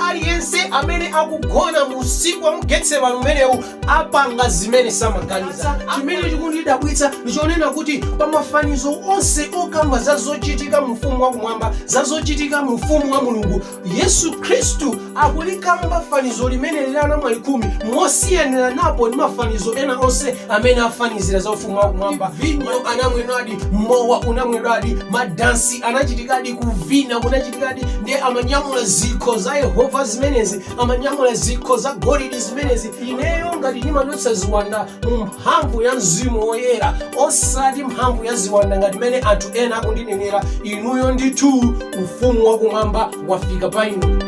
wina aliyense amene akugona mu usiku wa Getsemani umenewu apanga zimene samaganiza. Chimene chikundidabwitsa ndichonena kuti pa mafanizo onse okamba za zochitika mu ufumu wakumwamba, za zochitika mu ufumu wa Mulungu, Yesu Khristu akulikamba fanizo limene lili anamwali khumi mosiyanira napo ndi mafanizo ena onse amene afanizira za ufumu wakumwamba. Vinyo anamwedwadi, mowa unamwedwadi, madansi anachitikadi, kuvina kunachitikadi, ndi amanyamula zikho za Yehova zimenezi, amanyamula zikho za golide zimenezi. Ineyo ngati ndimadutsa ziwanda mu mphamvu ya Mzimu Woyera, osati mphamvu ya ziwanda ngati mene anthu ena akundinenera, inuyo ndithu ufumu wakumwamba wafika pa inu.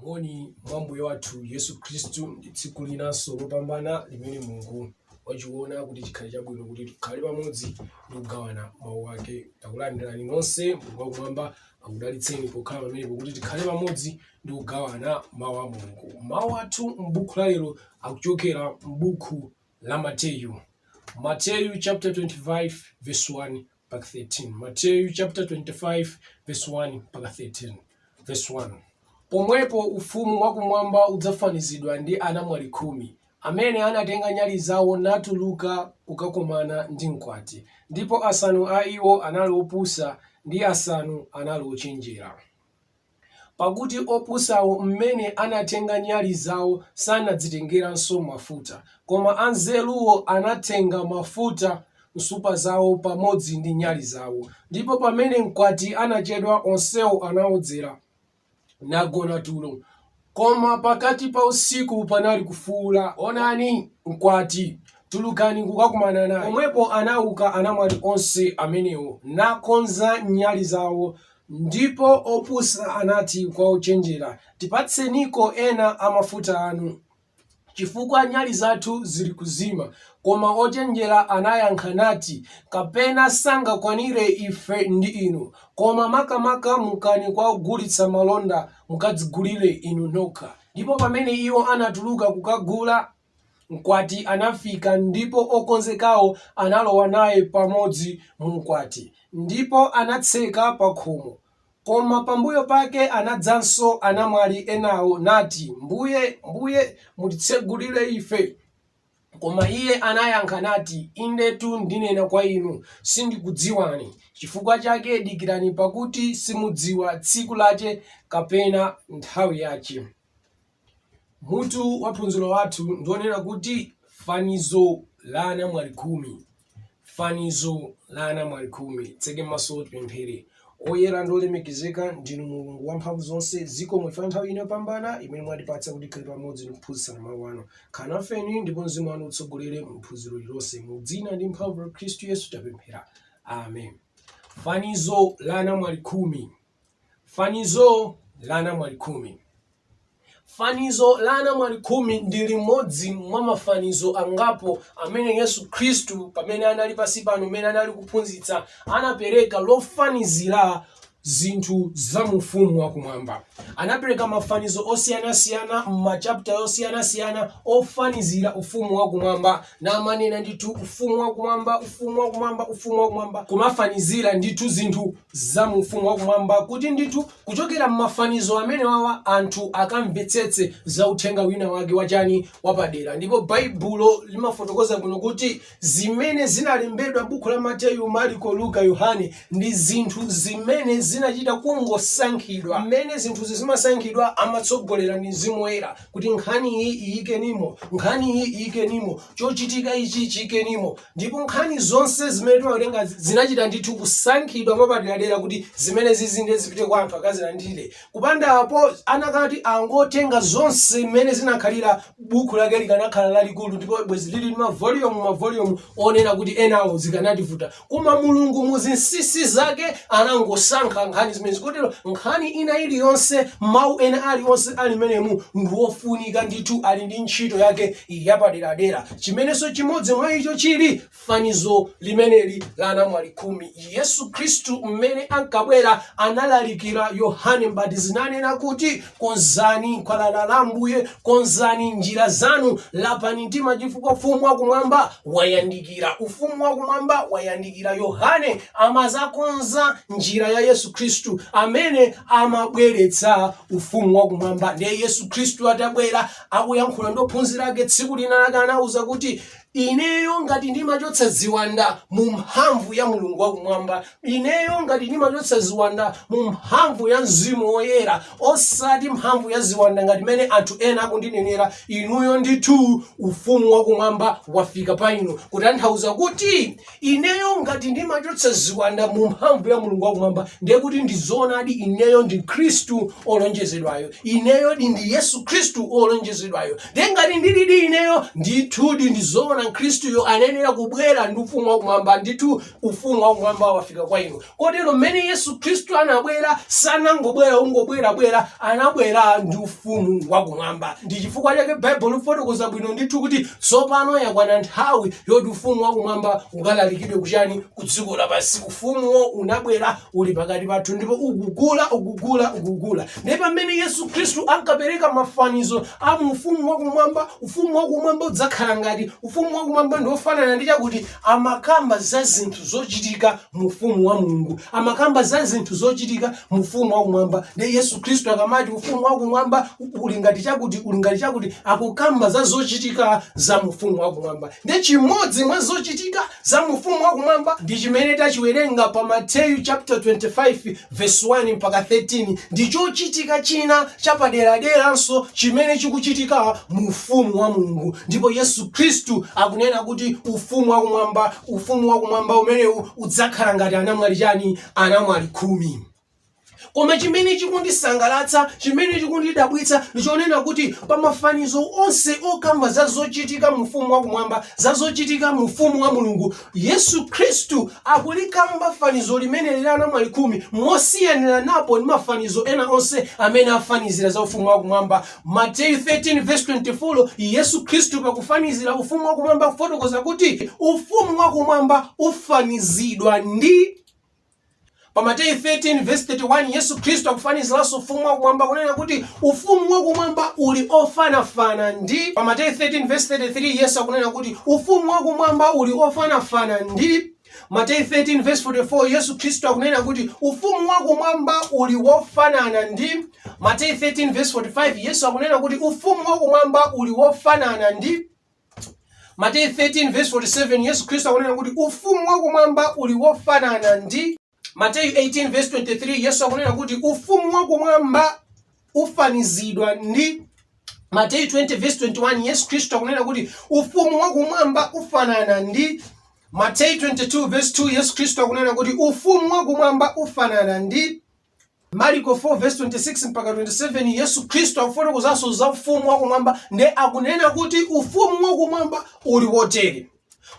Moni mwambuye wathu Yesu Khristu ndi tsiku linanso lopambana limene Mulungu wachiona kuti chikhale chabwino kuti tikhale pamodzi ndi kugawana mawu ake. Takulandirani nonse, Mulungu wakumwamba akudalitseni pokhala pamenepo kuti tikhale pamodzi ndi kugawana mawu a Mulungu. Mawu athu m'buku la lero akuchokera m'buku la Mateyu. Mateyu chapter 25 verse 1 mpaka 13. Mateyu chapter 25 verse 1 mpaka 13. Verse 1. Pomwepo ufumu wakumwamba udzafanizidwa ndi anamwali khumi amene anatenga nyali zawo natuluka kukakomana ndi mkwati. Ndipo asanu a iwo anali opusa ndi asanu anali ochenjera. Pakuti opusawo mmene anatenga nyali zawo sanadzitengeranso mafuta, koma anzeruwo anatenga mafuta m'nsupa zawo pamodzi ndi nyali zawo. Ndipo pamene mkwati anachedwa, onsewo anaodzera nagona tulo. Koma pakati pa usiku panali kufuwula, onani mkwati, tulukani kukakumana naye. Pomwepo anauka anamwali onse amenewo nakonza nyali zawo. Ndipo opusa anati kwa ochenjera, tipatseniko ena amafuta anu, chifukwa nyali zathu zili kuzima. Koma ochenjera anayankha nati, kapena sangakwanire ife ndi inu, koma makamaka mukani kwa ogulitsa malonda mukadzigulire inu nokha. Ndipo pamene iwo anatuluka kukagula, mkwati anafika, ndipo okonzekawo analowa naye pamodzi mu mkwati, ndipo anatseka pa khomo. Koma pambuyo pake anadzanso anamwali enawo nati, Mbuye, Mbuye, mutitsegulire ife. Koma iye anayankha nati, Indetu ndinena kwa inu, sindikudziwani. Chifukwa chake dikirani, pakuti simudziwa tsiku lache kapena nthawi yache. Mutu wa phunziro wathu ndionera kuti fanizo la anamwali khumi. Fanizo la anamwali khumi. Tseke maso tipemphere. Oyera ndolemekezeka ndinu Mulungu wamphamvu zonse, zikomo chifukwa nthawi ino yopambana imene mwatipatsa kuti tikhale pamodzi ndi kuphunzitsana mawu anu. Khala nafeni ndipo Mzimu wanu utsogolere mu phunziro lilonse, mu dzina ndi mphamvu la Khristu Yesu tapemphera. Amen. Fanizo la anamwali khumi. Fanizo la anamwali khumi. Fanizo la anamwali khumi ndi limodzi mwa mafanizo angapo amene Yesu Khristu pamene anali pansi pano, amene anali kuphunzitsa, anapereka lofanizira zinthu za ufumu wakumwamba. Anapereka mafanizo osiyanasiyana m'machapita osiyanasiyana ofanizira ufumu wakumwamba, na amanena ndithu ufumu wakumwamba, ufumu wakumwamba, ufumu wakumwamba, kumafanizira ndithu zinthu za ufumu wakumwamba, kuti ndithu kuchokera m'mafanizo amene wawa anthu akamvetsetse za uthenga wina wake wachani wapadera. Ndipo Baibulo limafotokoza kuno kuti zimene zinalembedwa m'buku la Mateyu, Marko, Luka, Yohane ndi zinthu zimene zinachita kungosankhidwa. Mmene zinthu zimasankhidwa amatsogolera ndi Mzimu Woyera kuti nkhani iyi iyikenimo, nkhani iyi iyikenimo, chochitika ichi chikenimo. Ndipo nkhani zonse zimene timawerenga zinachita ndithu kusankhidwa mwapaderadera kuti zimene zizinde zipite kwa anthu akazilandire. Kupanda apo anakati angotenga zonse zimene zinakhalira buku lake likanakhala lalikulu, ndipo bwezi lili mavolume onena kuti enawo zikanativuta. Koma Mulungu muzinsisi zake anangosankha nkhani zimene. Kotero nkhani ina iliyonse onse mau ena ali onse ali menemu ndiofunika ndithu ali ndi ntchito yake yapaderadera. Chimenenso chimodzi mwa icho chili fanizo limeneli la anamwali khumi. Yesu Khristu mmene ankabwera analalikira Yohane Mbatizi nanena kuti konzani khwalala la Ambuye, konzani njira zanu, lapani mtima chifukwa ufumu wakumwamba wayandikira. Ufumu wakumwamba wayandikira. Yohane amazakonza njira ya Yesu Khristu amene amabweretsa ufumu wakumwamba. Ndiye Yesu Khristu atabwera akuyankhula ndi ophunzira ake tsiku lina anawuza kuti ineyo ngati ndimachotsa ziwanda mu mphamvu ya Mulungu wakumwamba, ineyo ngati ndimachotsa ziwanda mu mphamvu ya Mzimu Woyera, osati mphamvu ya ziwanda ngati mene anthu ena akundinenera, inuyo ndithu ufumu wakumwamba wafika pa inu. Kutanthauza kuti ineyo ngati ndimachotsa ziwanda mu mphamvu ya Mulungu wakumwamba, ndiye kuti ndizoonadi ineyo ndi Khristu olonjezedwayo, ineyo ndi Yesu Khristu olonjezedwayo. Ndiye ngati ndilidi ineyo ndithu ndizoona Khristu yo anenera kubwera ndi ufumu wakumwamba, ndithu ufumu wakumwamba wafika kwa inu. Kotero mmene Yesu Khristu anabwera sanangobwera ungobwera, anabwera ndi ufumu wakumwamba. Ndi chifukwa chake Bible ifotokoza bwino ndithu kuti tsopano yakwana nthawi yoti ufumu wakumwamba ukalalikidwe kuchani, ku dziko lapansi. Ufumuwo unabwera uli pakati pathu ndipo ukugula. Ndipo pamene Yesu Khristu ankapereka mafanizo a ufumu wakumwamba, ufumu wakumwamba udzakhala ngati ufumu wakumwamba ndiofanana ndi chakuti amakamba za zinthu zochitika mu ufumu wa Mulungu, amakamba za zinthu zochitika mu ufumu wakumwamba. Ndi Yesu Khristu akamati ufumu wakumwamba uli ngati chakuti akukamba za zochitika za mu ufumu wakumwamba. Ndi chimodzi mwa zochitika za mu ufumu wakumwamba ndi chimene tachiwerenga pa Mateyu chapter 25 verse 1 mpaka 13. Ndi chochitika china chapaderaderanso chimene chikuchitika mu ufumu wa Mulungu. Ndipo Yesu Khristu akunena kuti ufumu wakumwamba umenewu udzakhala ngati anamwali khumi. Koma chimene chikundisangalatsa, chimene chikundidabwitsa ndichonena kuti pa mafanizo onse okamba za zochitika mu ufumu wakumwamba, za zochitika mu ufumu wa Mulungu, Yesu Khristu akulikamba fanizo limene lili anamwali khumi mosiyanira napo ndi mafanizo ena onse amene afanizira za ufumu wakumwamba. Mateyu 13 verse 24, Yesu Khristu pakufanizira ufumu wakumwamba kufotokoza kuti ufumu wakumwamba ufanizidwa ndi. Pa Mateyu 13 verse 31 Yesu Khristu akufaniziranso ufumu wakumwamba kunena kuti ufumu wakumwamba uli ofanafana ndi. Pa Mateyu 13 verse 33 Yesu akunena kuti ufumu wakumwamba uli ofanafana ndi. Mateyu 13 verse 44 Yesu Khristu akunena kuti ufumu wakumwamba uli wofanana ndi. Mateyu 13 verse 45 Yesu akunena kuti ufumu wakumwamba uli wofanana ndi. Mateyu 13 verse 47 Yesu Khristu akunena kuti ufumu wakumwamba uli wofanana ndi. Mateyu 18 verse 23 Yesu akunena kuti ufumu wakumwamba ufanizidwa ndi. Mateyu 20 verse 21 Yesu Khristu akunena kuti ufumu wakumwamba ufanana ndi. Mateyu 22 verse 2 Yesu Khristu akunena kuti ufumu wakumwamba ufanana ndi. Marko 4 verse 26 mpaka 27 Yesu Khristu akufotokozanso za ufumu wakumwamba ndi akunena kuti ufumu wakumwamba uli wotere.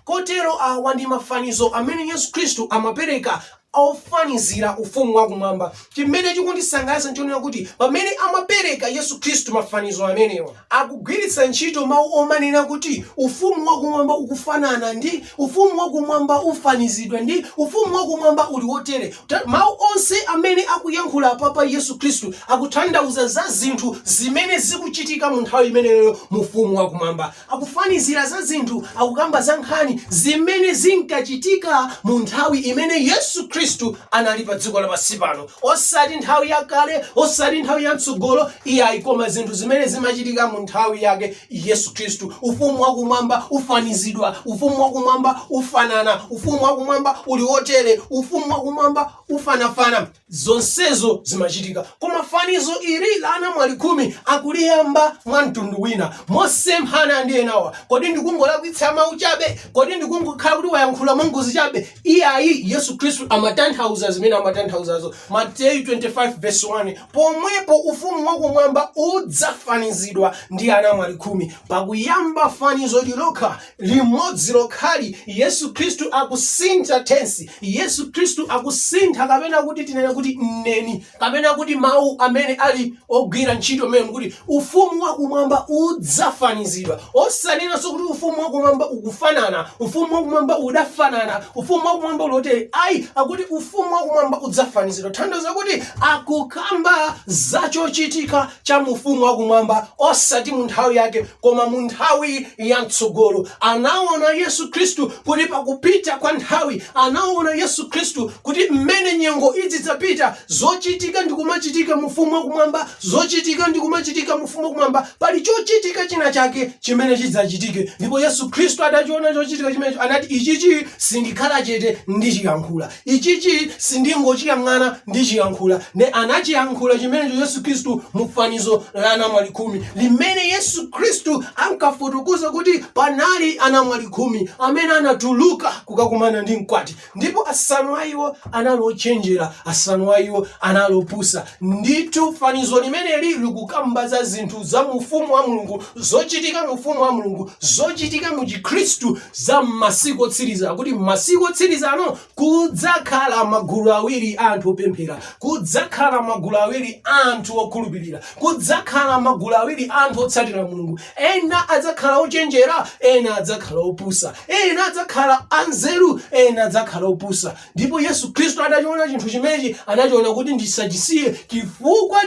Kotero awa ndi mafanizo amene Yesu Khristu amapereka ofanizira ufumu wakumwamba. Chimene chikundisangalatsa nchonena kuti pamene amapereka Yesu Khristu mafanizo amenewa akugwiritsa ntchito mawu omanena kuti ufumu wakumwamba ukufanana ndi, ufumu wakumwamba ufanizidwa ndi, ufumu wakumwamba uli wotere. Mawu onse amene akuyankhula papa Yesu Khristu akutanthauza za zinthu zimene zikuchitika mu nthawi imeneyo mu ufumu wakumwamba. Akufanizira za zinthu, akukamba za nkhani zimene zinkachitika mu nthawi imene Yesu Khristu anali pa dziko lapansi pano, osati nthawi yakale, osati nthawi yatsogolo, iyayi koma zinthu zimene zimachitika mu nthawi yake Yesu Khristu. Ufumu wakumwamba ufanizidwa, ufumu wakumwamba ufanana, ufumu wakumwamba uli wotere, ufumu wakumwamba ufanafana, zonsezo zimachitika. Koma fanizo ili la anamwali khumi akuliyamba mwa mtundu wina mosemphana ndi enawa. Kodi ndikungolakwitsa mawu chabe? Kodi ndikungokhala kuti wayankhula mongozi chabe? Iyayi Yesu Khristu atanthauza zimene amatanthauzazo. Mateyu 25:1 pomwepo ufumu wakumwamba udzafanizidwa ndi anamwali khumi. Pakuyamba fanizo lokha limodzi lokhali, Yesu Khristu akusintha tensi. Yesu Khristu akusintha kapena kuti tinene kuti mneni kapena kuti mawu amene ali ogwira ntchito mmene kuti ufumu wakumwamba udzafanizidwa. Osanenanso kuti ufumu wakumwamba ukufanana, ufumu wakumwamba udafanana, ufumu wakumwamba ulotere. Ayi, akuti ufumu wakumwamba udzafanizidwa. Tanthauza kuti akukamba zachochitika cha ufumu wakumwamba osati mu nthawi yake koma mu nthawi ya mtsogolo. Anaona Yesu Khristu kuti pakupita kwa nthawi, anaona Yesu Khristu kuti mmene nyengo izidzapita, zochitika ndi kumachitika mu ufumu wakumwamba, zochitika ndi kumachitika mu ufumu wakumwamba, pali chochitika china chake chimene chidzachitike. Ndipo Yesu Khristu adachiona chochitika chimene anati ichichi sindikhala chete ndichiyankhula, ichichi sindingochiyang'ana ndichiyankhula. Ne anachiyankhula chimenecho Yesu Khristu mu fanizo la anamwali khumi, limene Yesu Khristu ankafotokoza kuti panali anamwali khumi amene anatuluka kukakumana ndi mkwati, ndipo asanu a iwo analochenjera, asanu a iwo analopusa. Nditu fanizo limene likukamba za zinthu za ufumu wa Mulungu, zochitika mu ufumu wa Mulungu, zochitika mu Chikhristu za masiku otsiriza. Kuti masiku otsiriza ano kudzakhala magulu awiri anthu opemphera, kudzakhala magulu awiri anthu okhulupirira, kudzakhala magulu awiri anthu otsatira Mulungu. Ena adzakhala ochenjera, ena adzakhala opusa, ena adzakhala anzeru, ena adzakhala opusa. Ndipo Yesu Khristu adachiona chinthu chimenechi, anachiona kuti ndisachisiye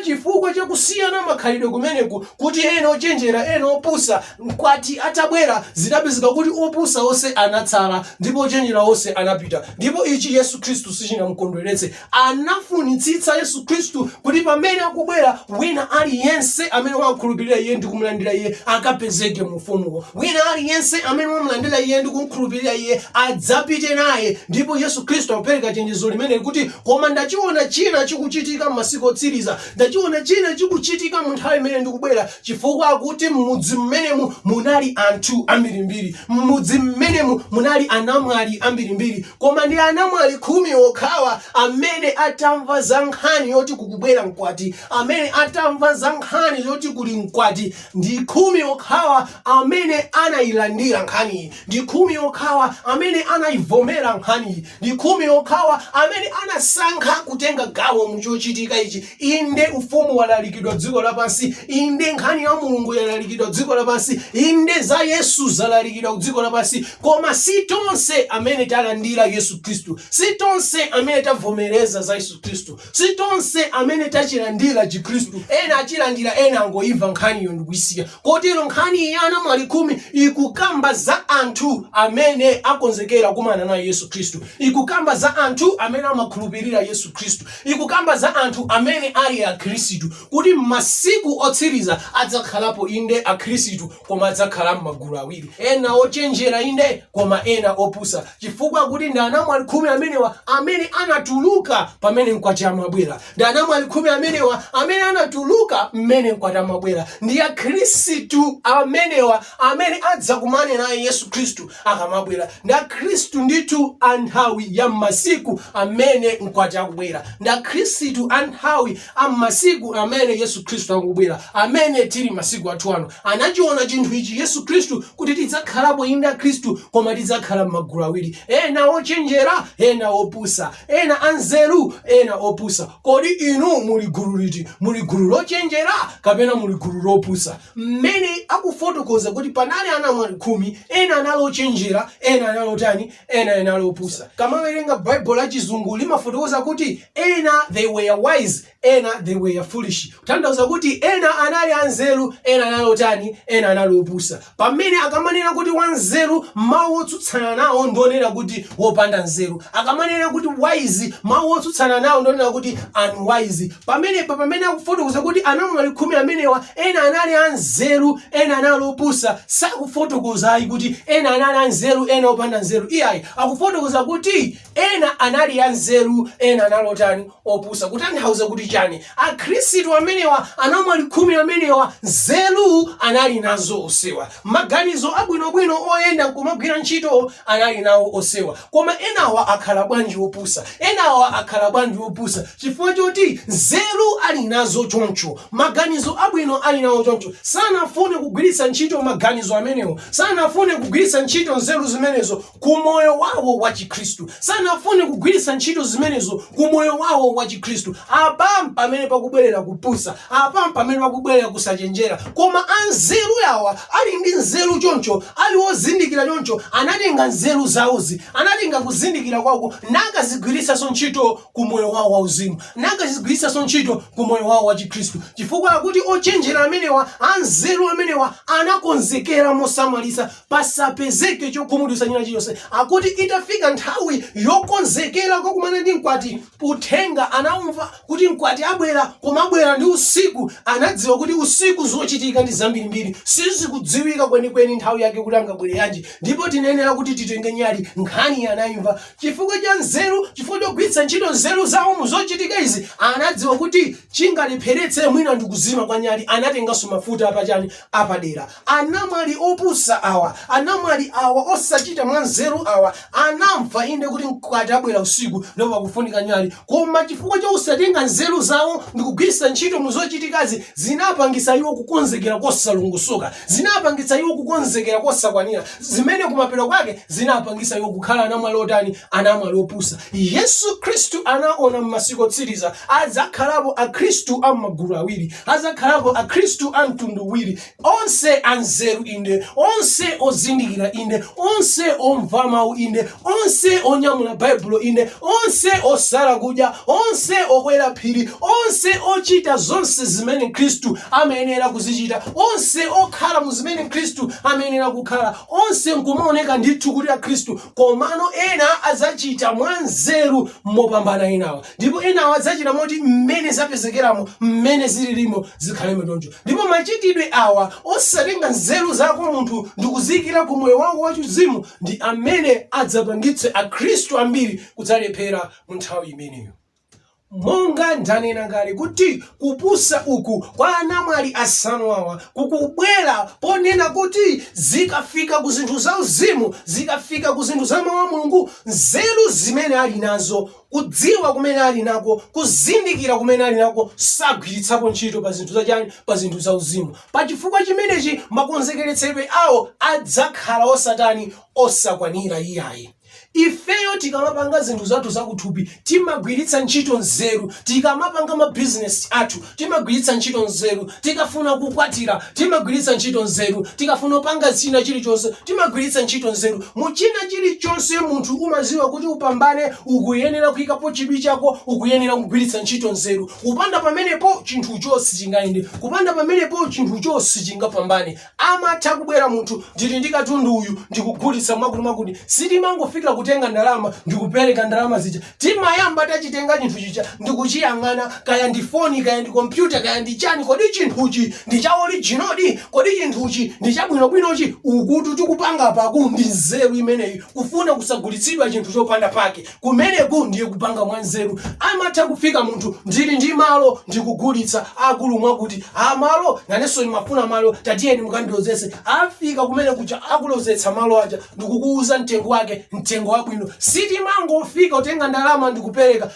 chifukwa chakusiyana makhalidwe kumeneku, kuti ena ochenjera ena opusa. Mkwati atabwera zidapezeka kuti opusa onse anatsala ndipo ochenjera onse anapita. Ndipo ichi Yesu Khristu sichinamukondweretse. Anafunitsitsa Yesu Khristu kuti pamene akubwera wina aliyense amene wakhulupirira iye ndi kumulandira iye akapezeke mu ufumuwo, wina aliyense amene wamulandira iye ndi kumkhulupirira iye adzapite naye. Ndipo Yesu Khristu akupereka chenjezo limene kuti koma ndachiona china chikuchitika m'masiku otsiriza, ndachiona china chikuchitika mu nthawi imene ndikubwera, chifukwa akuti m'mudzi mmenemu munali anthu ambirimbiri, m'mudzi mmenemu munali anamwali ambirimbiri, koma ndi anamwali khumi okhawa amene atamva za nkhani yoti kukubwera mkwati, amene atamva za nkhani yoti kuli mkwati, ndi khumi okhawa amene anayilandira nkhaniyi, ndi khumi okhawa amene anayivomera nkhaniyi, ndi khumi okhawa amene anasankha kutenga gawo mu chochitika ichi. Inde ufumu walalikidwa dziko lapansi, inde nkhani ya Mulungu yalalikidwa dziko lapansi, inde za Yesu zalalikidwa dziko lapansi, koma si tonse amene talandira Yesu Khristu, si tonse amene tavomereza za Yesu Khristu, si tonse amene tachilandira Chikhristu. Ena achilandira, ena angoimva nkhaniyo ndikuisiya. Kotero nkhani ya anamwali khumi ikukamba za anthu amene akonzekera kumana na Yesu Khristu, ikukamba za anthu amene amakhulupirira Yesu Khristu, ikukamba za anthu amene ali akhristu, kuti masiku otsiriza adzakhalapo inde akhristu koma adzakhala m'magulu awiri, ena ochenjera inde koma ena opusa, chifukwa kuti ndi anamwali khumi amenewa amene anatuluka pamene mkwati amabwera, ndi anamwali khumi amenewa amene anatuluka mmene mkwati amabwera, ndi akhristu amenewa amene adzakumane naye Yesu Khristu akamabwera, ndi akhristu ndithu anthawi ya masiku amene mkwati akubwera, ndi akhristu anthawi amasiku amene Yesu Khristu akubwera, amene tili masiku athu ano. Anachiona chinthu ichi Yesu Khristu kuti tidzakhalapo inde akhristu koma tidzakhala m'magulu awiri, ena ochenjera ena opusa, ena anzeru ena opusa. Kodi inu muli gulu liti? Muli gulu lochenjera kapena muli gulu lopusa? Mmene akufotokoza kuti panali anamwali khumi, ena analochenjera, ena analotani, ena analopusa. Kama werenga Bible la Chizungu limafotokoza kuti ena they were wise, ena they were foolish. Tanthauza kuti ena anali anzeru, ena analotani, ena analopusa. Pamene akamanena kuti wanzeru, mawu otsutsana nawo ndionera kuti wopanda nzeru. Akamanena kuti wise, mawu otsutsana nawo ndionera kuti unwise. Pamene akufotokoza kuti anamwali khumi amenewa ena anali anzeru, ena analopusa, sakufotokoza ayi kuti ena anali anzeru, ena opanda nzeru. Iyayi akufotokoza kuti ena anali anzeru, ena analotani, opusa. Kutanthauza kuti chani? Akhristu amenewa anamwali khumi amenewa nzeru anali nazo osewa, maganizo abwinobwino oyenda kumagwira ntchito anali nawo osewa, koma enawa akhala bwanji bwanji wopusa, enawa akhala bwanji wopusa, chifukwa choti nzeru ali nazo choncho, maganizo abwino ali nawo choncho, sanafune kugwiritsa ntchito maganizo amenewo, sanafune kugwiritsa ntchito nzeru zimenezo ku moyo wawo wa Chikhristu, sanafune kugwiritsa ntchito zimenezo ku moyo wawo wa Chikhristu. Apa pamene pakubwerera kupusa, apa pamene pakubwerera kusachenjera. Koma anzeru yawa ali ndi nzeru choncho, ali wozindikira choncho, anatenga nzeru zawozi, anatenga kuzindikira kwako nakazigwiritsanso ntchito ku moyo wawo wauzimu, nakazigwiritsanso ntchito ku moyo wawo wa Chikhristu, chifukwa akuti ochenjera amenewa, anzeru amenewa anakonzekera mosamalisa pasapezeke chokhumudwitsa china chilichonse. Akuti itafika nthawi yokonzekera kokumana ndi mkwati, uthenga anamva kuti mkwati abwera, koma abwera ndi usiku. Anadziwa kuti usiku zochitika ndi zambirimbiri, sizikudziwika kwenikweni nthawi yake kuti angabwere yanji, ndipo tinenera kuti titenge nyali nkhani anayimva. Chifukwa cha nzeru, chifukwa chogwiritsa ntchito nzeru zawo mu zochitika izi, anadziwa kuti chingalepheretse mwina ndi kuzima kwa nyali, anatenganso mafuta apachani apadera. Anamwali opusa awa, anamwali awa osachita mwa nzeru awa, anamva inde kuti mkwati abwera usiku ndipo pakufunika nyali, koma chifukwa cha usatenga nzeru zawo ndi kugwiritsa ntchito mu zochitikazi, zinapangisa iwo kukonzekera kosalungusuka, zinapangisa iwo kukonzekera kosakwanira, zimene kumapeto kwake zinapangisa iwo kukhala anamwali otani, anamwali opusa. Yesu Khristu anaona m'masiku otsiriza adzakhalapo akhristu amagulu awiri, adzakhalapo akhristu amtundu uwiri, onse anzeru inde, onse ozindikira inde, onse omva mawu inde, onse onyamula baibulo inde, onse osala kudya, onse okwera phiri, onse ochita zonse zimene Khristu amayenera kuzichita, onse okhala mu zimene Khristu amayenera kukhala, onse nkumaoneka ndithu kuti akhristu, komano ena azachita mwa nzeru mopambana enawa, ndipo enawa azachita moti mmene zapezekeramo, mmene zililimo zikhalemo choncho. Ndipo machitidwe awa osatenga nzeru zako munthu ndikuzikira ku moyo wako wachizimu, ndi amene adzapangitse akhristu ambiri kudzalephera mu nthawi imeneyo. Monga ndanena kale kuti kupusa uku kwa anamwali asanu awa kukubwera ponena kuti zikafika ku zinthu za uzimu, zikafika ku zinthu za mawu a Mulungu, nzeru zimene ali nazo, kudziwa kumene ali nako, kuzindikira kumene ali nako, sagwiritsapo ntchito pa zinthu zachani, pa zinthu za uzimu. Pa chifukwa chimenechi makonzekeretsedwe awo adzakhala osatani, osakwanira iyayi. Ifeyo tikamapanga zinthu zathu zakuthupi timagwiritsa ntchito nzeru, tikamapanga mabizinesi athu timagwiritsa ntchito nzeru, tikafuna kukwatira timagwiritsa ntchito nzeru, tikafuna kupanga china chilichonse timagwiritsa ntchito nzeru. Muchina chilichonse munthu umaziwa kuti upambane ukuyenera kuyikapo chidwi chako, ukuyenera kugwiritsa ntchito nzeru. Kupanda pamenepo chinthucho sichingayende, kupanda pamenepo chinthucho sichingapambane. Amatha kubwera munthu ndili ndi katundu uyu ndikugulitsa mwakuti sitimangofika kutenga ndalama ndikupereka ndalama zija, timayamba tachitenga chinthu chicha ndikuchiyang'ana, kaya ndi foni, kaya ndi kompyuta, kaya ndi chani, kodi chinthuchi ndi cha original, kodi chinthuchi ndi chabwinobwinochi, ukuti tikupanga paku ndi nzeru imeneyi, kufuna kusagulitsidwa chinthu chopanda pake, kumeneku ndiye kupanga mwa nzeru. Amatha kufika munthu ndili ndi malo ndikugulitsa, akulu mwakuti malo nanenso ndimafuna malo, tatiyeni mukandilozese. Afika kumene kucha akulozetsa malo aja ndikukuuza mtengo wake, mtengo wabwino. Sitimangofika utenga ndalama ndikupereka,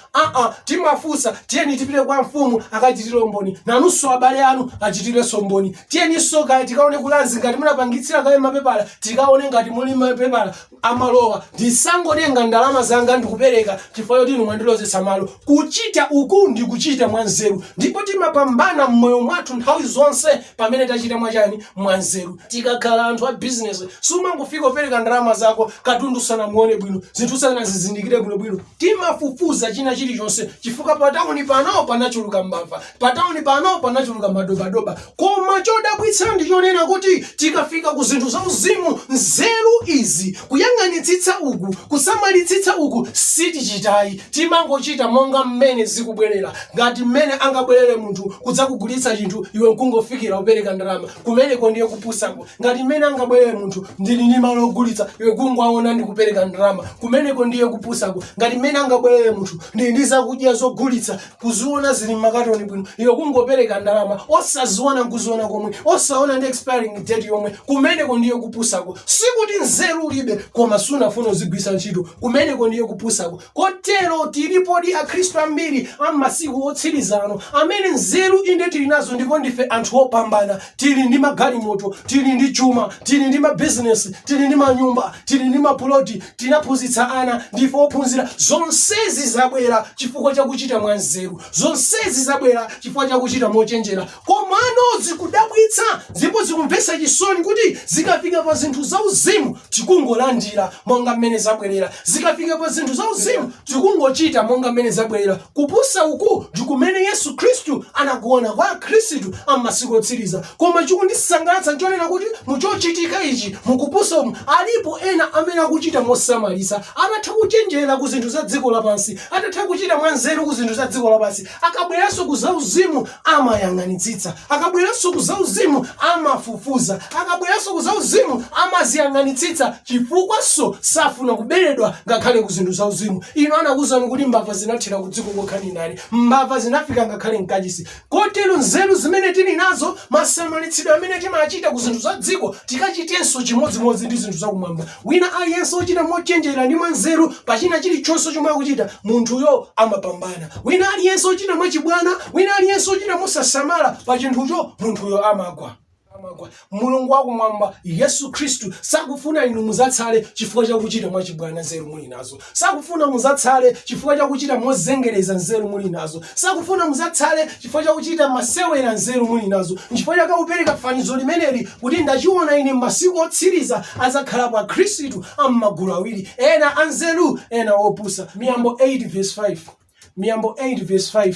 timafusa tiyeni tipite kwa mfumu akachitire umboni, nanunso abale anu achitirenso umboni, tiyeninso kaya tikaone kulanzi ngati munapangitsira kale mapepala, tikaone ngati muli mapepala amalowa. Ndisangotenga ndalama zanga ndikupereka chifukwa choti inu mwandilozetsa malo. Kuchita uku ndi kuchita mwa nzeru, ndipo timapambana mmoyo mwathu nthawi zonse pamene tachita mwachani, mwa nzeru. Tikakhala anthu a business, sumangofika upereka ndalama zako katundu sanamuone bwino, zinthu sanazizindikire bwinobwino. Timafufuza china chilichonse chifukwa pataoni pano panachuluka mbava, pataoni pano panachuluka madobadoba. Koma chodabwitsa ndi chonena kuti tikafika ku zinthu za uzimu, nzeru izi, kuyang'anitsitsa uku, kusamalitsitsa uku, sitichitayi. Timangochita monga mmene zikubwerera. Ngati mmene angabwerere munthu kudzakugulitsa chinthu iwe nkungofikira upereka ndalama, kumeneko ndiye kupusako. Ngati mmene angabwerere munthu ndili ndi malo ogulitsa, iwe kungoaona ndi kupereka ndalama. ndalama kumeneko ndiye kupusako. Ngati mmene angabwerere munthu ndi zakudya zogulitsa kuziona zili makatoni bwino iyo kungopereka ndalama osaziona nkuziona komwe osaona ndi expiring date yomwe kumeneko ndiye kupusako. Sikuti nzeru ulibe koma sunafuna uzigwisa ntchito kumeneko ndiye kupusako. Kotero tilipodi akhristu ambiri amasiku otsirizano amene nzeru inde tili nazo ndipo ndife anthu opambana. Tili ndi magalimoto, tili ndi chuma, tili ndi mabizinesi, tili ndi manyumba, tili ndi mapuloti, tinaphunzitsa ana ndife ophunzira. Zonsezi zabwera chifukwa chakuchita mwa nzeru. Zonsezi zabwera chifukwa chakuchita mochenjera. Komano zikudabwitsa ndipo zikumvetsa chisoni kuti zikafika pa zinthu zauzimu tikungolandira monga mmene zabwerera. Zikafika pa zinthu zauzimu tikungochita monga mmene zabwerera. Kupusa uku ndikumene Yesu Khristu anakuona kwa Khristu amasiku otsiriza. Koma chikundisangalatsa nchonena kuti muchochitika ichi mukupusa umu alipo ena amene akuchita mosamalisa, atatha kuchenjera ku zinthu za dziko lapansi, atatha kuchita mwa nzeru ku zinthu za dziko lapansi, akabweranso ku zauzimu amayang'anitsitsa, akabweranso ku zauzimu amafufuza, akabweranso ku zauzimu amaziyang'anitsitsa chifukwaso safuna kuberedwa ngakhale ku zinthu zauzimu. Ino anakuwuzani kuti mbava zinathira ku dziko kokhani nani, mbava zinafika ngakhale mkachisi. Kotero nzeru zimene tili nazo, masamalitsidwe amene timachita ku zinthu za dziko tikachitenso chimodzimodzi ndi zinthu zakumwamba. Wina aliyense ochita mochenjera ndi mwa nzeru pachina chilichonse chomwe akuchita munthuyo amapambana. Wina aliyense ochita mwachibwana, wina aliyense ochita mosasamala pa chinthucho munthuyo amagwa. Mulungu wakumwamba Yesu Khristu sakufuna inu muzatsale chifukwa chakuchita mwachibwana nzeru muli nazo. Sakufuna muzatsale chifukwa chakuchita mozengereza nzeru muli nazo. Sakufuna muzatsale chifukwa chakuchita masewera nzeru muli nazo. Chifukwa chakakupereka fanizo limeneli kuti ndachiona ine masiku otsiriza azakhala pa Khristu amagulu awiri, ena anzeru ena opusa. Miyambo 8 verse 5. Miyambo 8 verse 5.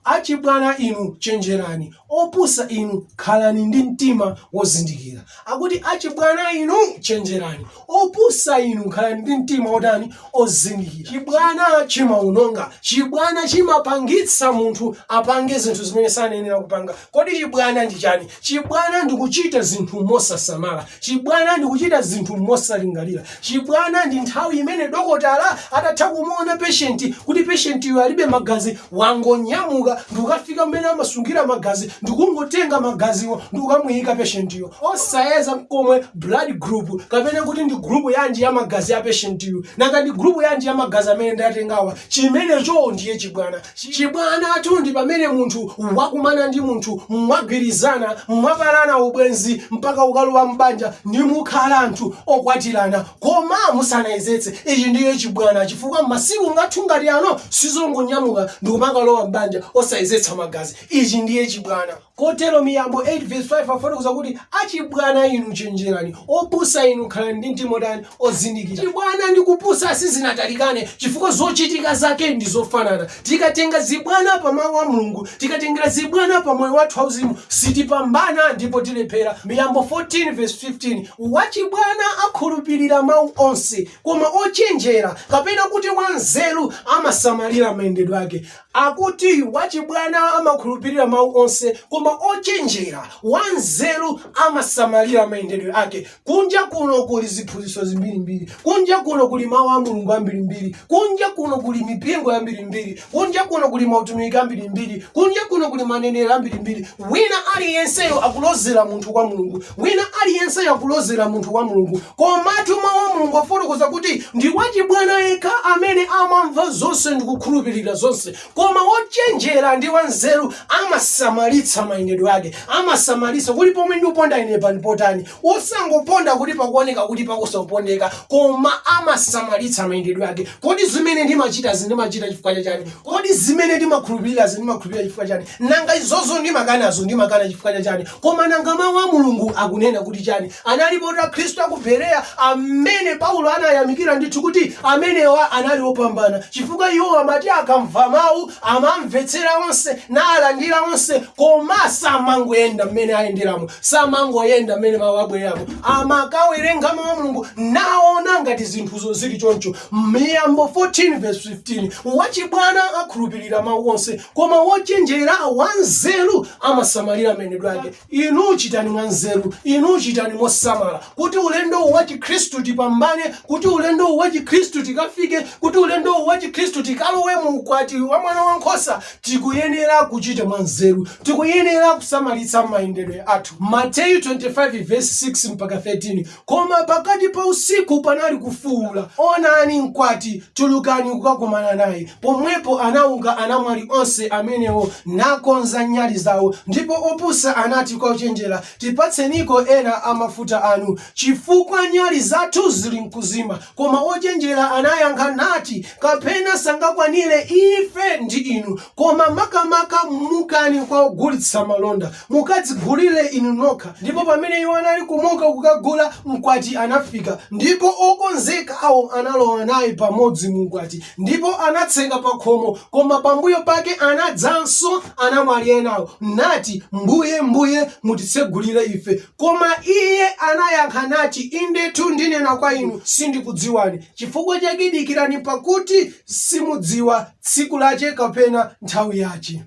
Achibwana inu chenjerani, opusa inu khalani ndi mtima wozindikira. Akuti achibwana inu chenjerani, opusa inu khalani ndi mtima wotani ozindikira. Chibwana chimaunonga, chibwana chimapangitsa munthu apange zinthu zimene sanenera kupanga. Kodi chibwana ndi chani? Chibwana ndi kuchita zinthu mosasamala, chibwana ndi kuchita zinthu mosalingalira. Chibwana ndi nthawi imene dokotala atatha kumuona patient kuti patient yo alibe magazi, wangonyamuka ndukafika mmene amasungira magazi ndikungotenga magaziwo ndikamuyika patient yo, osayeza komwe blood group kapena kuti ndi group yanji ya magazi ya patient yo nanga ndi group yanji ya magazi amene ndatengawa. Chimenecho ndiye chibwana. Chibwana atundi pamene munthu wakumana ndi munthu mwagwirizana mwaparana ubwenzi mpaka ukalowa mbanja ndi mukhala anthu okwatirana koma musanayezetse. Ichi ndiye chibwana chifukwa masiku ngathu ngati ano sizongonyamuka ndikumangalowa mbanja osayezetsa magazi. Ichi ndiye chibwana. Kotero Miyambo 8 verse 5 afotokoza kuti achibwana inu chenjerani, opusa inu khalani ndi mtima wotani ozindikira. Chibwana ndi kupusa sizinatalikane chifukwa zochitika zake ndi zofanana. Tikatenga zibwana pa mawu a Mulungu, tikatengera zibwana pa moyo wathu auzimu, sitipambana ndipo tilephera. Miyambo 14 verse 15. Wachibwana akhulupirira mawu onse koma ochenjera kapena kuti wanzeru amasamalira mayendedwe ake. Akuti wachibwana amakhulupirira mawu onse koma ochenjera wanzeru amasamalira mayendedwe ake. Kunja kuno kuli ziphunzitso zimbirimbiri, kunja kuno kuli mawu a Mulungu ambirimbiri, kunja kuno kuli mipingo ambirimbiri, kunja kuno kuli mautumiki ambirimbiri, kunja kuno kuli manenero ambirimbiri. Wina aliyenseyo akulozera munthu kwa Mulungu, wina aliyenseyo akulozera munthu kwa Mulungu. Komatu mawu a Mulungu afotokoza kuti ndi wachibwana yekha amene amamva zonse ndi kukhulupirira zonse. Koma ochenjera ndi wanzeru amasamalitsa mayendedwe ake, amasamalitsa kuti pomwe ndi uponda ine palipotani, osangoponda kuti pakuoneka kuti pakusapondeka, koma amasamalitsa mayendedwe ake. Kodi zimene ndimachita zindimachita chifukwa chani? Kodi zimene ndimakhulupirira zindimakhulupirira chifukwa chani? Nanga izozo ndimakanazo ndimakana chifukwa chani? Koma nanga mawu a Mulungu akunena kuti chani? Analipota Khristu aku Bereya amene Paulo anayamikira ndithu kuti amenewa anali opambana chifukwa iwo amati akamva mawu amamvetsera onse nalandira onse koma samangoyenda mmene ayenderamo, samangoyenda mmene mawu abweramo, amakawerenga mawu a Mulungu naona ngati zinthuzo zili choncho. Miyambo 14:15 wachibwana akhulupirira mawu onse koma wochenjera wanzeru amasamalira mayendedwe ake. Inu chitani mwanzeru, inu chitani mosamala kuti ulendo wa Chikhristu tipambane, kuti ulendo wa Chikhristu tikafike, kuti ulendo wa Chikhristu tikalowe mu ukwati wa mwana wankhosa. Tikuyenera kuchita mwanzeru, tikuyenera kusamalitsa mayendedwe athu. Mateyu 25:6 mpaka 13 koma pakati pa usiku panali kufuwula, onani mkwati, tulukani kukakumana naye. Pomwepo anauka anamwali onse amenewo nakonza nyali zawo. Ndipo opusa anati kwa ochenjera, tipatseniko ena amafuta anu, chifukwa nyali zathu zili mkuzima. Koma ochenjera anayankha nati, kapena sangakwanire ife ndi inu, koma makamaka mukani kwa ogulitsa malonda, mukadzigulire inu nokha. Ndipo pamene iwo anali kumuka kukagula, mkwati anafika, ndipo okonzekawo analowa naye pamodzi mu mkwati. Ndipo anatseka pa khomo, koma pambuyo pake anadzanso anamwali enawo nati, mbuye mbuye mutitsegulire ife. Koma iye anayankha nati, indetu ndinena kwa inu, sindikudziwani. Chifukwa chake dikirani, pakuti simudziwa tsiku lache kapena nthawi yache.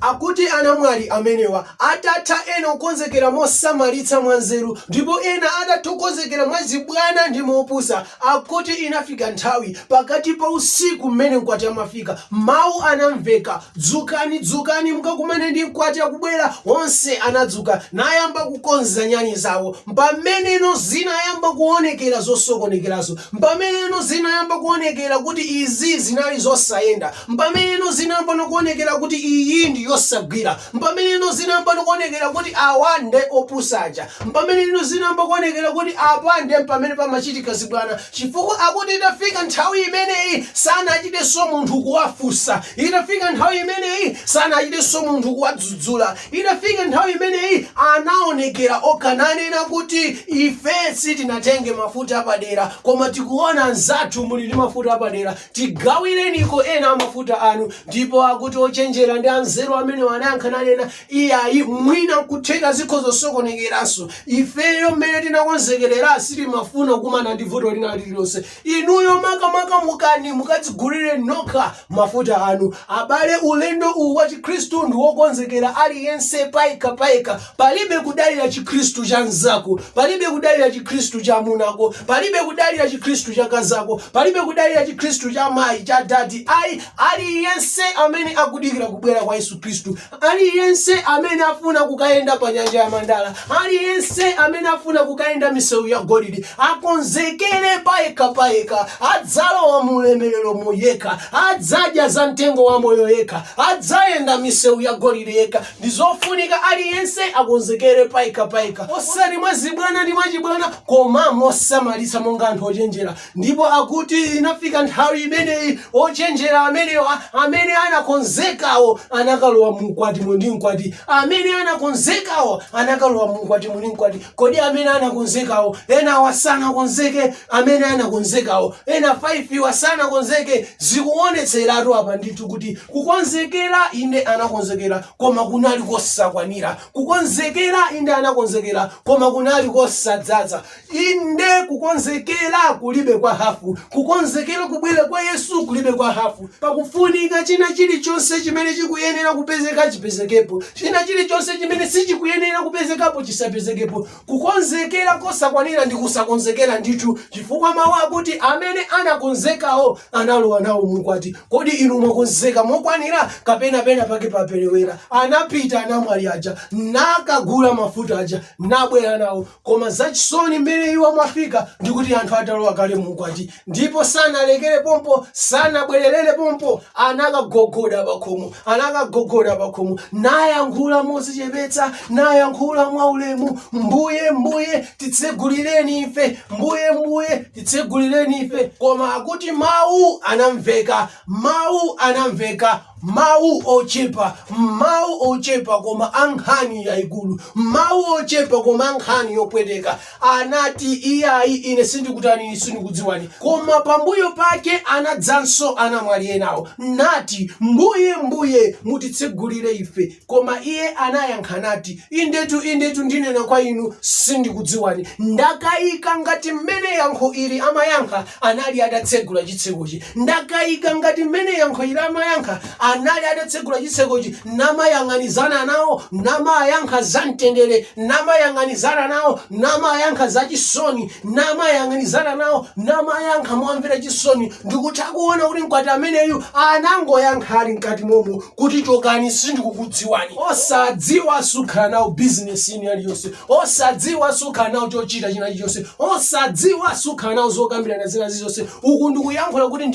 Akuti anamwali amenewa atatha ena okonzekera mosamalitsa mwanzeru, ndipo ena adatokonzekera mwazibwana ndi mopusa. Akuti inafika nthawi pakati pa usiku mmene mkwati amafika, mawu anamveka, dzukani dzukani mukakumane ndi mkwati akubwera. Onse anadzuka nayamba kukonza nyali zawo. Pameneno zinayamba kuonekera zosokonekerazo, pameneno zinayamba kuonekera kuti izi zinali zosayenda, pameneno zinayamba kuonekera kuti iyi ndi yosagwira, pameneno zinayamba kuonekera kuti awande opusaja, pameneno zinayamba kuonekera kuti apande pamene pamachitika zibwana. Chifukwa akuti itafika nthawi imeneyi sanachitenso munthu kuwafusa, itafika nthawi imeneyi sanachitenso munthu kuwadzudzula, itafika nthawi imeneyi anaonekera okananena kuti ife sitinatenge mafuta apadera, koma tikuona anzathu muli ndi mafuta apadera, tigawireniko ena mafuta anu. Ndipo akuti ochenjera ndi anzeru amene wanayankha nanena, iyayi mwina kutheka zikho zosokonekeranso, ifeyo mmene tinakonzekerera sitimafuna kumana ndi vuto lina lililonse. Inuyo makamaka mukani mukadzigulire nokha mafuta anu. Abale, ulendo uwu wa Chikhristu ndi wokonzekera aliyense paika paika. Palibe kudalira Chikhristu cha nzako, palibe kudalira Chikhristu cha munako, palibe kudalira Chikhristu cha kazako, palibe kudalira Chikhristu cha mayi cha dadi. Ayi, aliyense amene akudikira kubwera kwa Yesu Kristu, aliyense amene afuna kukayenda pa nyanja ya mandala, aliyense amene afuna kukayenda misewu ya golide, akonzekere paika paika. Adzalowa mu ulemerero moyeka, adzadya za mtengo wa moyo yekha, adzayenda misewu ya golide yekha. Ndizofunika aliyense akonzekere paika paika, osati mwazibwana ndi mwachibwana, koma mosamalitsa monga anthu ochenjera. Ndipo akuti inafika nthawi imeneyi ochenjera amenewa amene anakonzekawo anakalowa mu mkwati ndi mkwati, amene anakonzekawo anakalowa mu mkwati ndi mkwati. Kodi amene anakonzekawo ena wasana konzeke, amene anakonzekawo ena 5 wasana konzeke. Zikuonetseratu apa ndithu kuti kukonzekera inde anakonzekera koma kunali kosakwanira, kukonzekera inde anakonzekera koma kunali kosadzaza. Inde kukonzekera kulibe kwa hafu, kukonzekera kubwera kwa Yesu kulibe kwa hafu. Pakufunika china chilichonse chimene chikuyenera kupezeka chipezekepo, china chilichonse chimene sichikuyenera kupezekapo chisapezekepo. Kukonzekera kosakwanira ndi kusakonzekera ndithu, chifukwa mawu akuti amene anakonzekawo analowa nawo mkwati. Kodi inu mwakonzeka mokwanira kapena pena pake paperewera? Anapita anamwali aja nakagula mafuta aja nabwera nawo, koma zachisoni mmene iwo mwafika ndikuti anthu atalowa kale mkwati. Ndipo sanalekere pompo, sanabwererere pompo, anakagogoda pakhomo, anakagogoda pakhomo, nayankhula modzichepetsa, nayankhula mwaulemu, mbuye mbuye titsegulireni ife, mbuye mbuye titsegulireni ife. Koma akuti mawu anamveka, mawu anamveka, mau ochepa koma ankhani yaikulu, mau ochepa koma ankhani yopweteka. Anati iyayi ine sindikutani sindikudziwani. Koma pambuyo pake anadzanso anamwali enawo nati mbuye mutitsegulire ife. Koma iye anayankha nati indetu ndinena kwa inu sindikudziwani. Ndakayika ngati mmene yankho ili amayankha anali adatsegula chitsekochi. Ndakayika ngati mmene yankho ili amayankha anali adatsegula chitsekochi, namayang'anizana nawo, namayankha za mtendere, namayang'anizana nawo, namayankha za chisoni, namayang'anizana nawo, namayankha mwamvera chisoni. Ndikutha kuona kuti mkwati ameneyu anangoyankha ali mkati momo kuti chokani sindikukudziwani. Osadziwa sukhala nawo business ini aliyonse, osadziwa sukhala nawo chochita china chilichonse, osadziwa sukhala nawo zokambirana zina zilizonse. Uku ndikuyankhula kuti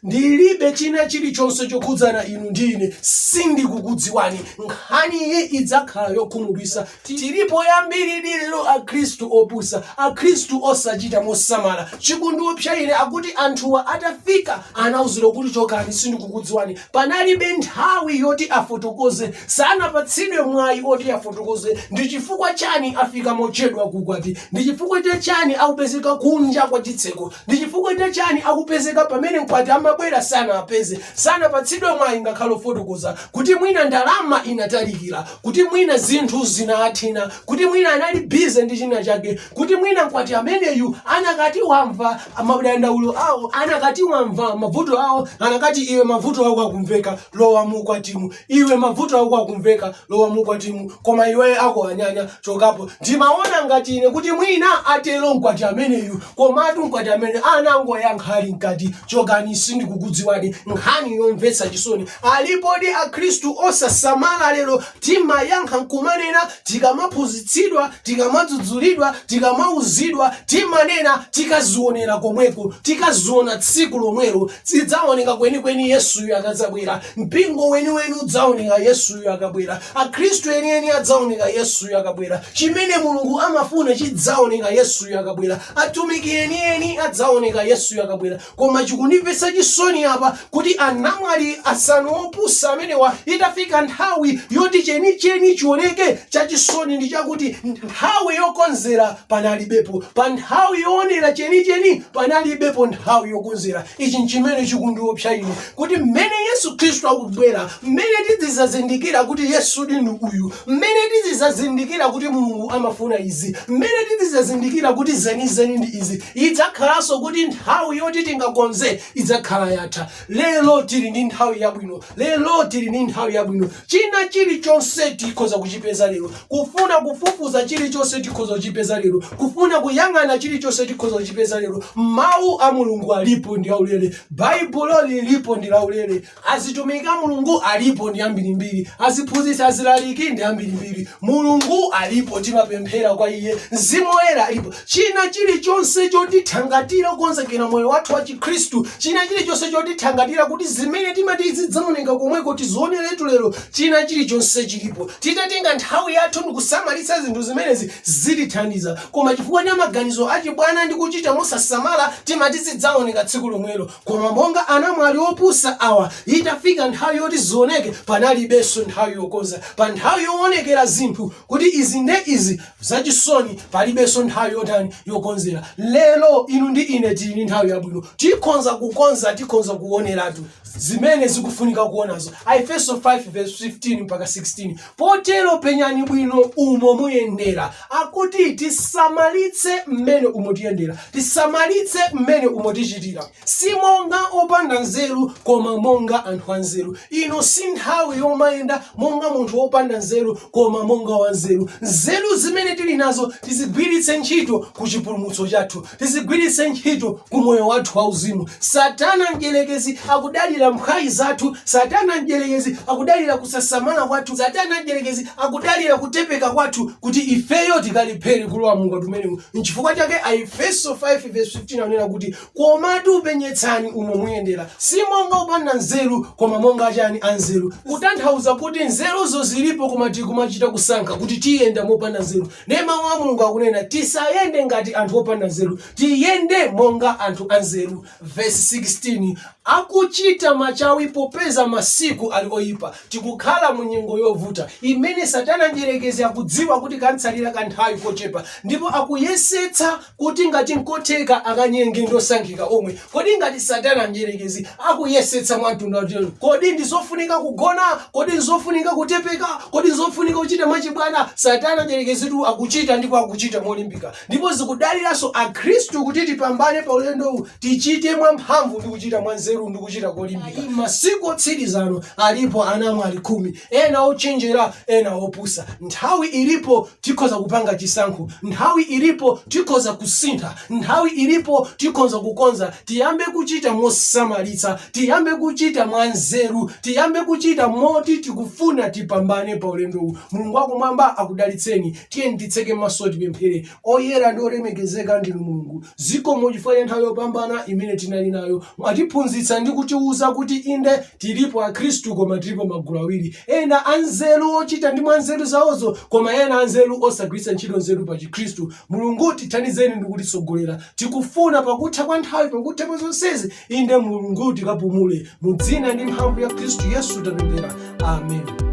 ndilibe china chilichonse chokhudzana inu ndine sindikukudziwani. Nkhani iyi idzakhala yokhumudwitsa. Tilipo yambiri lero akhristu opusa, akhristu osachita mosamala. Chikundiopsa ine akuti anthuwa atafika anawuzidwa kuti chokani sindikukudziwani. Panalibe nthawi yoti afotokoze, sanapatsidwe mwayi oti afotokoze. Ndi chifukwa chani afika mochedwa kukwati? Ndi chifukwa chani akupezeka kunja kwa chitseko? Ndi chifukwa chani akupezeka pamene mkwati amabwera sanapeze, sanapatsidwe mwayi ngakhale ofotokoza kuti mwina ndalama inatalikira, kuti mwina zinthu zinathina, kuti mwina anali bize ndi china chake, kuti mwina mkwati ameneyu anakati wamva madandaulo awo, anakati wamva mavuto awo, anakati iwe mavuto ako akumveka lowa mukwatimu, iwe mavuto ako akumveka lowa mukwatimu, koma iwe ako anyanya chokapo. Ndimaona ngati ine kuti mwina atero mkwati ameneyu, komatu mkwati amene anangoyankha ali mkati chokani sindikukudziwani. Nkhani yomvetsa chisoni. Alipodi akhristu osasamala lero timayankha nkumanena, tikamaphunzitsidwa, tikamadzudzulidwa, tikamauzidwa, timanena tikazionera komweko, tikaziona tsiku lomwelo zidzaoneka kwenikweni Yesuyo akadzabwera. Mpingo weniweni udzaoneka Yesuyo akabwera. Akhristu enieni adzaoneka Yesuyo akabwera. Chimene Mulungu amafuna chidzaoneka Yesuyo akabwera. Atumiki enieni adzaoneka Yesuyo akabwera. Koma chikundipesa chisoni apa kuti anamwali asanu opusa amenewa itafika nthawi yoti chenicheni chioneke chachisoni ndi chakuti nthawi yokonzera panalibepo, pa nthawi yoonera chenicheni panalibepo nthawi yokonzera. Ichi nchimene chikundiopsa ine kuti mmene Yesu Khristu akubwera, mmene tidzazindikira kuti Yesu ndi uyu, mmene tidzazindikira kuti Mulungu amafuna izi, mmene tidzazindikira kuti zenizeni ndi izi, idzakhalanso kuti nthawi yoti tingakonze idzakhala yatha. Lero tili ndi nthawi yabwino, lero tili ndi nthawi yabwino. China chilichonse tikhoza kuchipeza lero, kufuna kufufuza chilichonse tikhoza kuchipeza lero, kufuna kuyang'ana chilichonse tikhoza kuchipeza lero. Mawu a Mulungu alipo ndi aulere, Baibulo lilipo ndi laulere, azitumiki a Mulungu alipo ndi ambirimbiri, aziphunzitsi azilaliki ndi ambirimbiri. Mulungu alipo, timapemphera kwa iye, Mzimu Woyera alipo. China chilichonse chotithangatira kukonzekera moyo wathu wa Chikhristu, china chilichonse chotithangatira kuti zimene timati zidzaoneka komweko tizioneretu lero, china chilichonse chilipo. Titatenga nthawi yathu ndikusamalitsa zinthu zimenezi zitithandiza. Koma chifukwa cha maganizo achibwana ndi kuchita mosasamala timati zidzaoneka tsiku lomwelo. Koma monga anamwali opusa awa, itafika nthawi yoti zioneke panalibenso nthawi yokonza. Pa nthawi yoonekera zinthu kuti izi nde izi zachisoni palibenso nthawi yotani yokonzera. Lero inu ndi ine tili ndi nthawi yabwino, tikhonza kukonza, tikhonza kuoneratu zimene zikufunika kuonazo. Efeso 5:15 mpaka 16. Potero penyani bwino umo muyendera, akuti tisamalitse mmene umo tiyendera, tisamalitse mmene umo tichitira, si monga opanda nzeru koma monga anthu anzeru. Ino si nthawi yomayenda monga munthu opanda nzeru koma monga wanzeru. Nzeru zimene tili nazo tizigwiritse ntchito ku chipulumutso chathu, tizigwiritse ntchito ku moyo wathu wauzimu. Satana mdierekezi akudalira mphwayi zathu, Satana mdierekezi akudalira kusasamala kwathu, Satana mdierekezi akudalira kutepeka kwathu kuti ifeyo tikaliphere kulowa Mulungu atumenewu. N'chifukwa chake Efeso 5:15 anena kuti komatu penyetsani umo muyendera, si monga opanda nzeru koma monga chani anzeru. Kutanthauza kuti nzeruzo zilipo koma tikumachita kusankha kuti tiyenda mopanda nzeru. Nema wa Mulungu akunena tisayende ngati anthu opanda nzeru, tiyende monga anthu anzeru. Verse 16, akuchita machawi nthawi popeza masiku ali oyipa. Tikukhala mu nyengo yovuta imene Satana njerekezi akudziwa kuti kansalira kanthawi kochepa, ndipo akuyesetsa kuti ngati nkotheka akanyenge ndosankhika omwe. Kodi ngati Satana njerekezi akuyesetsa mwamtundu watero, kodi ndizofunika kugona? Kodi ndizofunika kutepeka? Kodi ndizofunika kuchita mwachibwana? Satana njerekezi tu akuchita ndipo akuchita molimbika. Ndipo zikudaliranso akhristu kuti tipambane pa ulendo tichite mwamphamvu ndi kuchita mwanzeru ndi kuchita kolimbika. Masiku otsirizano alipo anamwali 10, ena ochenjera ena opusa. Nthawi ilipo tikhoza kupanga chisankho, nthawi ilipo tikhoza kusintha, nthawi ilipo tikhoza kukonza. Tiyambe kuchita mosamalitsa, tiyambe kuchita mwanzeru, tiyambe kuchita moti tikufuna tipambane pa ulendo uwu. Mulungu wakumwamba akudalitseni. Tiye titseke maso tipemphere. Oyera ndi olemekezeka ndinu Mulungu, zikomo chifukwa nthawi yopambana imene tinali nayo. Mwatiphunzitsa ndi kutiwuza kuti inde tilipo akhristu koma tilipo magulu awiri, ena anzeru ochita ndi mwanzeru zawozo, koma ena anzeru osagwiritsa ntchito nzeru pa chikhristu. Mulungu tithandizeni ndi kutitsogolera. Tikufuna pakutha kwa nthawi, pakutha pa zonsezi, inde Mulungu tikapumule. Mu dzina ndi mphamvu ya Khristu Yesu tapemphera. Amen.